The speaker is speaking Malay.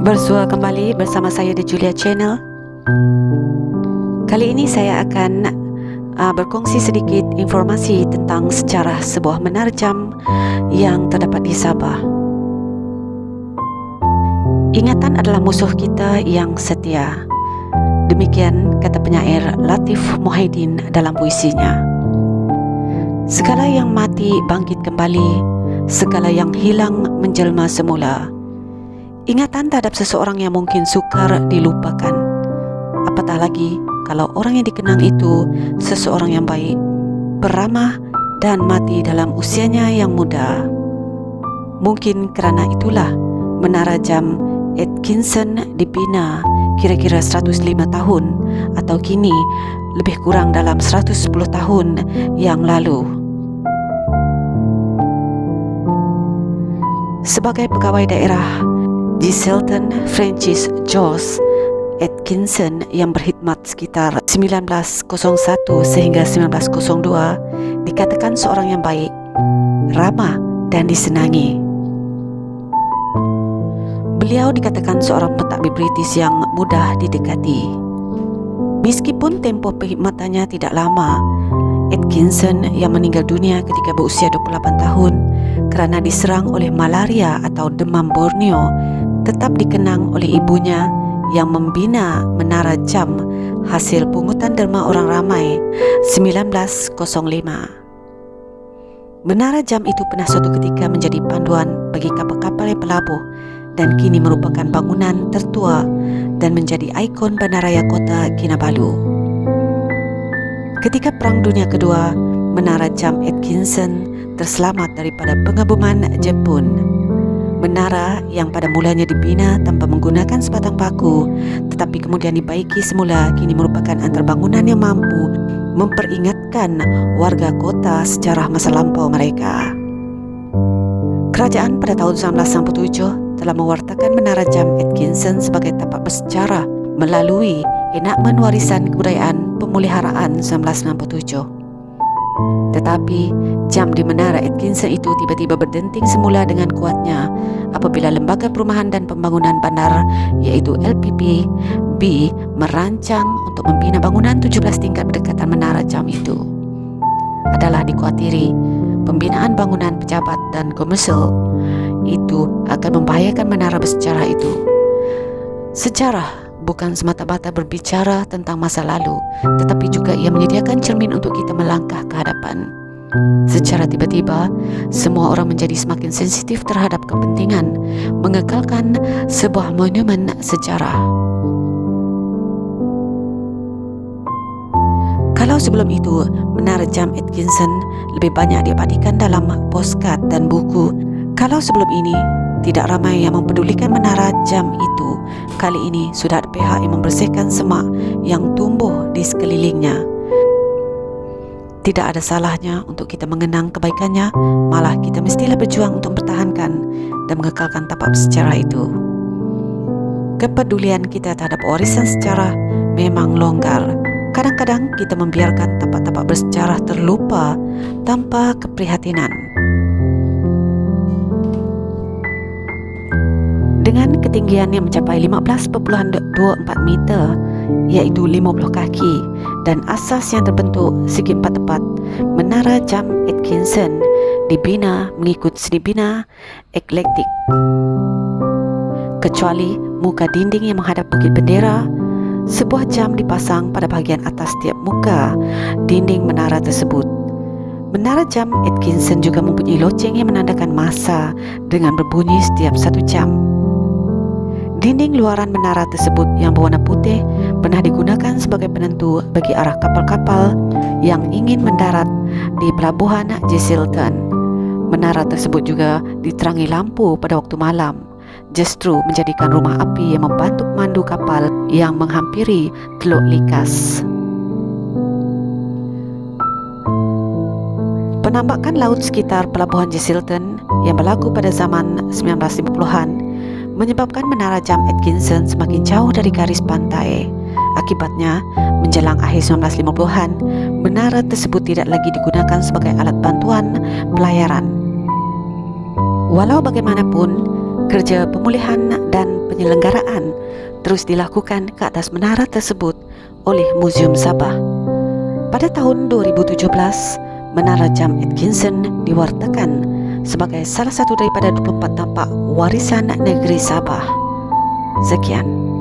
Bersua kembali bersama saya di Julia Channel. Kali ini saya akan berkongsi sedikit informasi tentang sejarah sebuah menara jam yang terdapat di Sabah. Ingatan adalah musuh kita yang setia. Demikian kata penyair Latif Muhyiddin dalam puisinya. Segala yang mati bangkit kembali, segala yang hilang menjelma semula. Ingatan terhadap seseorang yang mungkin sukar dilupakan. Apatah lagi kalau orang yang dikenang itu seseorang yang baik, beramah dan mati dalam usianya yang muda. Mungkin kerana itulah menara jam Atkinson dibina kira-kira 105 tahun atau kini lebih kurang dalam 110 tahun yang lalu. Sebagai pegawai daerah, Giselton Francis George Atkinson yang berkhidmat sekitar 1901 sehingga 1902 dikatakan seorang yang baik, ramah dan disenangi. Beliau dikatakan seorang pentadbir British yang mudah didekati. Meskipun tempoh perkhidmatannya tidak lama, Atkinson yang meninggal dunia ketika berusia 28 tahun kerana diserang oleh malaria atau demam Borneo tetap dikenang oleh ibunya yang membina menara jam hasil pungutan derma orang ramai 1905. Menara jam itu pernah suatu ketika menjadi panduan bagi kapal-kapal yang berlabuh dan kini merupakan bangunan tertua dan menjadi ikon bandaraya kota Kinabalu. Ketika Perang Dunia Kedua, menara jam Atkinson terselamat daripada pengaboman Jepun. Menara yang pada mulanya dibina tanpa menggunakan sebatang paku tetapi kemudian dibaiki semula kini merupakan antara bangunan yang mampu memperingatkan warga kota sejarah masa lampau mereka. Kerajaan pada tahun 1997 telah mewartakan menara jam Atkinson sebagai tapak bersejarah melalui enakmen warisan kebudayaan pemeliharaan 1997. Tetapi jam di menara Atkinson itu tiba-tiba berdenting semula dengan kuatnya apabila Lembaga Perumahan dan Pembangunan Bandar iaitu LPP-B merancang untuk membina bangunan 17 tingkat berdekatan menara jam itu. Adalah dikuatiri pembinaan bangunan pejabat dan komersial itu akan membahayakan menara bersejarah itu. Sejarah bukan semata-mata berbicara tentang masa lalu, tetapi juga ia menyediakan cermin untuk kita melangkah ke hadapan. Secara tiba-tiba, semua orang menjadi semakin sensitif terhadap kepentingan mengekalkan sebuah monumen sejarah. Kalau sebelum itu, menara jam Atkinson lebih banyak diabadikan dalam postcard dan buku, kalau sebelum ini tidak ramai yang mempedulikan menara jam itu, kali ini sudah ada pihak yang membersihkan semak yang tumbuh di sekelilingnya. Tidak ada salahnya untuk kita mengenang kebaikannya, malah kita mestilah berjuang untuk mempertahankan dan mengekalkan tapak sejarah itu. Kepedulian kita terhadap warisan sejarah memang longgar. Kadang-kadang kita membiarkan tapak-tapak bersejarah terlupa tanpa keprihatinan. Dengan ketinggian yang mencapai 15.24 meter, iaitu 50 kaki, dan asas yang terbentuk segi empat tepat, menara jam Atkinson dibina mengikut seni bina eklektik. Kecuali muka dinding yang menghadap Bukit Bendera, sebuah jam dipasang pada bahagian atas setiap muka dinding menara tersebut. Menara jam Atkinson juga mempunyai loceng yang menandakan masa dengan berbunyi setiap 1 jam. Dinding luaran menara tersebut yang berwarna putih pernah digunakan sebagai penentu bagi arah kapal-kapal yang ingin mendarat di pelabuhan Giselton. Menara tersebut juga diterangi lampu pada waktu malam, justru menjadikan rumah api yang membantu pemandu kapal yang menghampiri Teluk Likas. Penambakan laut sekitar pelabuhan Giselton yang berlaku pada zaman 1950-an menyebabkan Menara Jam Atkinson semakin jauh dari garis pantai. Akibatnya, menjelang akhir 1950-an, menara tersebut tidak lagi digunakan sebagai alat bantuan pelayaran. Walau bagaimanapun, kerja pemulihan dan penyelenggaraan terus dilakukan ke atas menara tersebut oleh Museum Sabah. Pada tahun 2017, Menara Jam Atkinson diwartakan sebagai salah satu daripada 24 tapak warisan negeri Sabah. Sekian.